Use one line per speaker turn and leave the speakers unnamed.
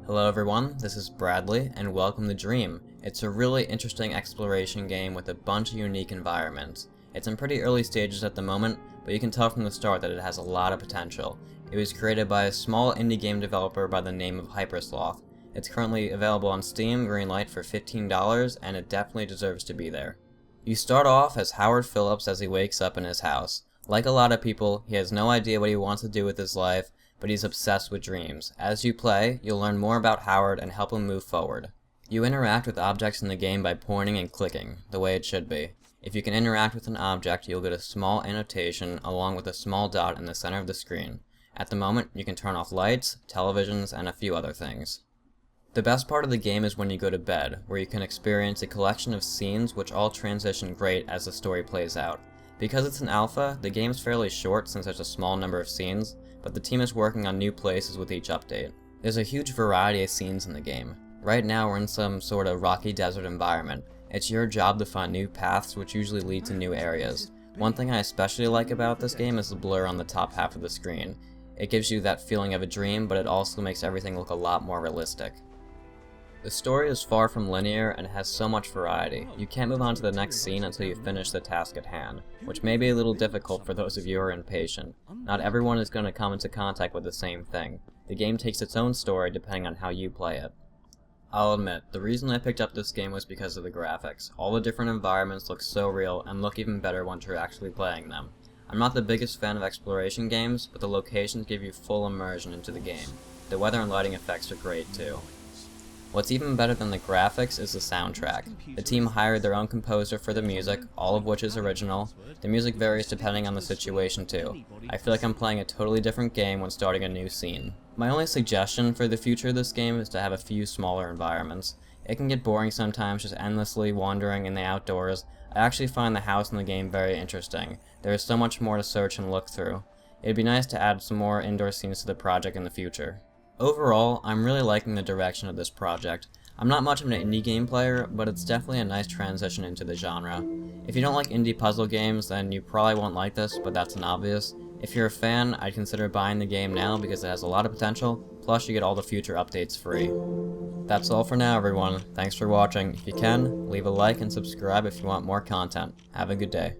Hello everyone, this is Bradley, and welcome to Dream. It's a really interesting exploration game with a bunch of unique environments. It's in pretty early stages at the moment, but you can tell from the start that it has a lot of potential. It was created by a small indie game developer by the name of HyperSloth. It's currently available on Steam Greenlight for $15, and it definitely deserves to be there. You start off as Howard Phillips as he wakes up in his house. Like a lot of people, he has no idea what he wants to do with his life, but he's obsessed with dreams. As you play, you'll learn more about Howard and help him move forward. You interact with objects in the game by pointing and clicking, the way it should be. If you can interact with an object, you'll get a small annotation along with a small dot in the center of the screen. At the moment, you can turn off lights, televisions, and a few other things. The best part of the game is when you go to bed, where you can experience a collection of scenes which all transition great as the story plays out. Because it's an alpha, the game's fairly short since there's a small number of scenes, but the team is working on new places with each update. There's a huge variety of scenes in the game. Right now we're in some sort of rocky desert environment. It's your job to find new paths which usually lead to new areas. One thing I especially like about this game is the blur on the top half of the screen. It gives you that feeling of a dream, but it also makes everything look a lot more realistic. The story is far from linear and has so much variety. You can't move on to the next scene until you finish the task at hand, which may be a little difficult for those of you who are impatient. Not everyone is going to come into contact with the same thing. The game takes its own story depending on how you play it. I'll admit, the reason I picked up this game was because of the graphics. All the different environments look so real and look even better once you're actually playing them. I'm not the biggest fan of exploration games, but the locations give you full immersion into the game. The weather and lighting effects are great too. What's even better than the graphics is the soundtrack. The team hired their own composer for the music, all of which is original. The music varies depending on the situation too. I feel like I'm playing a totally different game when starting a new scene. My only suggestion for the future of this game is to have a few smaller environments. It can get boring sometimes just endlessly wandering in the outdoors. I actually find the house in the game very interesting. There is so much more to search and look through. It'd be nice to add some more indoor scenes to the project in the future. Overall, I'm really liking the direction of this project. I'm not much of an indie game player, but it's definitely a nice transition into the genre. If you don't like indie puzzle games, then you probably won't like this, but that's an obvious. If you're a fan, I'd consider buying the game now because it has a lot of potential, plus you get all the future updates free. That's all for now everyone, thanks for watching. If you can, leave a like and subscribe if you want more content. Have a good day.